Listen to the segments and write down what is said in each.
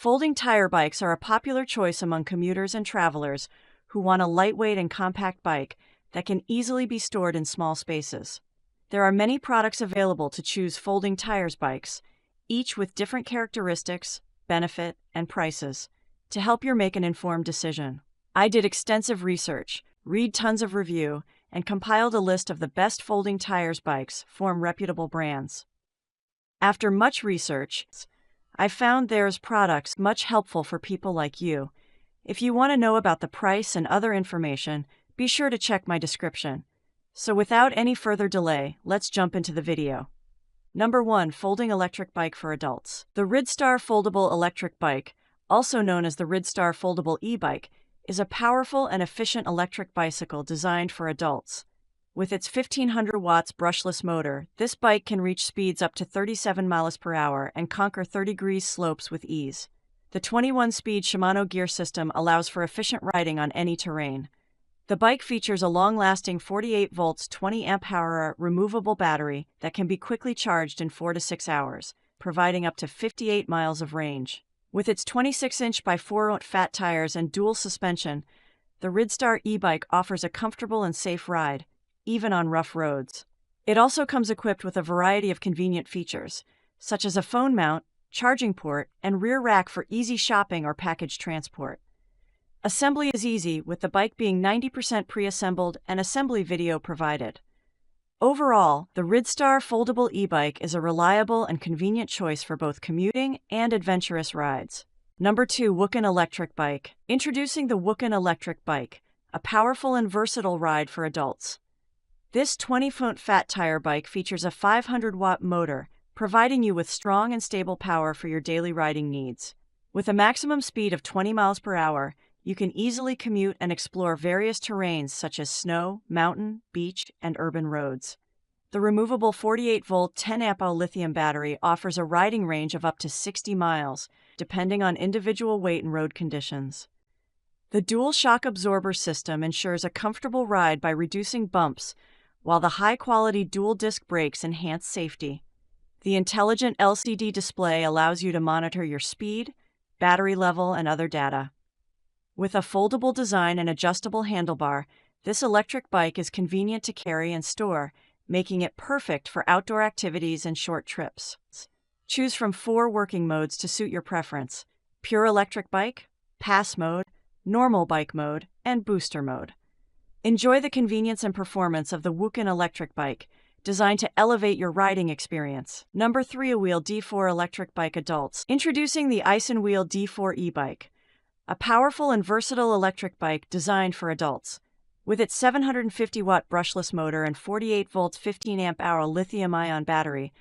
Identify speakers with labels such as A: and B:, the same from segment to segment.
A: Folding tire bikes are a popular choice among commuters and travelers who want a lightweight and compact bike that can easily be stored in small spaces. There are many products available to choose folding tires bikes, each with different characteristics, benefit, and prices, to help you make an informed decision. I did extensive research, read tons of review, and compiled a list of the best folding tires bikes from reputable brands. After much research, I found there's products much helpful for people like you. If you want to know about the price and other information, be sure to check my description. So without any further delay, let's jump into the video. Number 1. Folding electric bike for adults. The Ridstar Foldable Electric Bike, also known as the Ridstar Foldable e-bike, is a powerful and efficient electric bicycle designed for adults. With its 1500 watts brushless motor, this bike can reach speeds up to 37 miles per hour and conquer 30-degree slopes with ease. The 21-speed Shimano gear system allows for efficient riding on any terrain. The bike features a long-lasting 48 volts 20 amp-hour removable battery that can be quickly charged in 4 to 6 hours, providing up to 58 miles of range. With its 26-inch by 4-inch fat tires and dual suspension, the Ridstar e-bike offers a comfortable and safe ride, even on rough roads. It also comes equipped with a variety of convenient features, such as a phone mount, charging port, and rear rack for easy shopping or package transport. Assembly is easy, with the bike being 90% pre-assembled and assembly video provided. Overall, the Ridstar Foldable e-bike is a reliable and convenient choice for both commuting and adventurous rides. Number 2. Wooken Electric Bike. Introducing the Wooken Electric Bike, a powerful and versatile ride for adults. This 20-foot fat tire bike features a 500-watt motor, providing you with strong and stable power for your daily riding needs. With a maximum speed of 20 miles per hour, you can easily commute and explore various terrains such as snow, mountain, beach, and urban roads. The removable 48-volt 10-amp-hour lithium battery offers a riding range of up to 60 miles, depending on individual weight and road conditions. The dual shock absorber system ensures a comfortable ride by reducing bumps, while the high-quality dual-disc brakes enhance safety. The intelligent LCD display allows you to monitor your speed, battery level, and other data. With a foldable design and adjustable handlebar, this electric bike is convenient to carry and store, making it perfect for outdoor activities and short trips. Choose from 4 working modes to suit your preference: pure electric bike, pass mode, normal bike mode, and booster mode. Enjoy the convenience and performance of the Wooken Electric Bike, designed to elevate your riding experience. Number 3. A Wheel D4 Electric Bike Adults. Introducing the Icenwheel D4 e-bike, a powerful and versatile electric bike designed for adults. With its 750-watt brushless motor and 48 volts 15 amp-hour lithium-ion battery,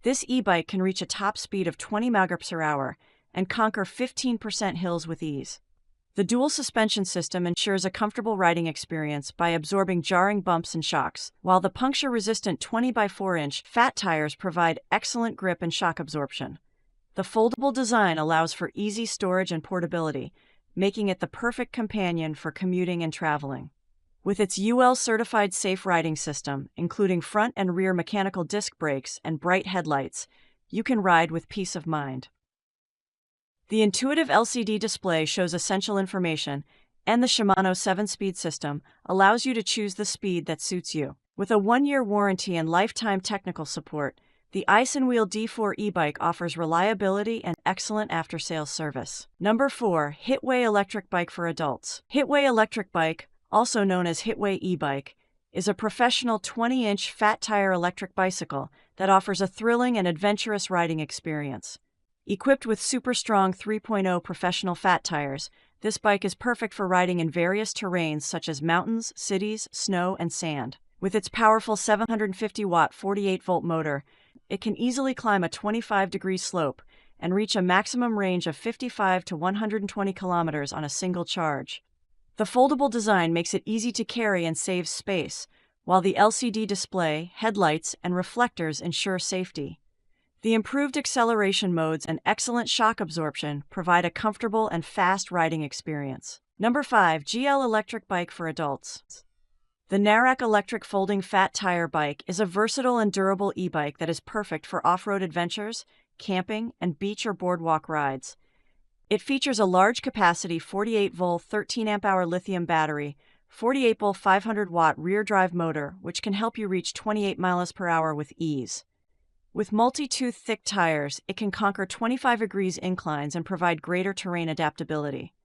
A: this e-bike can reach a top speed of 20 miles per hour and conquer 15% hills with ease. The dual suspension system ensures a comfortable riding experience by absorbing jarring bumps and shocks, while the puncture-resistant 20x4-inch fat tires provide excellent grip and shock absorption. The foldable design allows for easy storage and portability, making it the perfect companion for commuting and traveling. With its UL-certified safe riding system, including front and rear mechanical disc brakes and bright headlights, you can ride with peace of mind. The intuitive LCD display shows essential information, and the Shimano 7-speed system allows you to choose the speed that suits you. With a 1-year warranty and lifetime technical support, the Icenwheel D4 e-bike offers reliability and excellent after-sales service. Number 4. Hitway Electric Bike for Adults. Hitway Electric Bike, also known as Hitway e-bike, is a professional 20-inch fat tire electric bicycle that offers a thrilling and adventurous riding experience. Equipped with super strong 3.0 professional fat tires, this bike is perfect for riding in various terrains such as mountains, cities, snow, and sand. With its powerful 750-watt 48-volt motor, it can easily climb a 25-degree slope and reach a maximum range of 55 to 120 kilometers on a single charge. The foldable design makes it easy to carry and saves space, while the LCD display, headlights, and reflectors ensure safety. The improved acceleration modes and excellent shock absorption provide a comfortable and fast riding experience. Number 5. GL Electric Bike for Adults. The Narak Electric Folding Fat Tire Bike is a versatile and durable e-bike that is perfect for off-road adventures, camping, and beach or boardwalk rides. It features a large capacity 48-volt 13-amp-hour lithium battery, 48-volt 500-watt rear-drive motor, which can help you reach 28 miles per hour with ease. With multi-tooth thick tires, it can conquer 25 degrees inclines and provide greater terrain adaptability.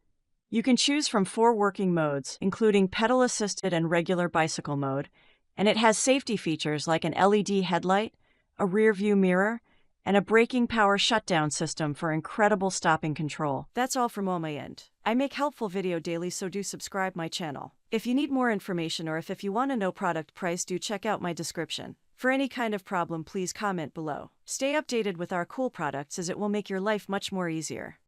A: You can choose from 4 working modes, including pedal-assisted and regular bicycle mode, and it has safety features like an LED headlight, a rear-view mirror, and a braking power shutdown system for incredible stopping control. That's all from on my end. I make helpful video daily, so do subscribe my channel. If you need more information or if you want to know product price, do check out my description. For any kind of problem, please comment below. Stay updated with our cool products as it will make your life much more easier.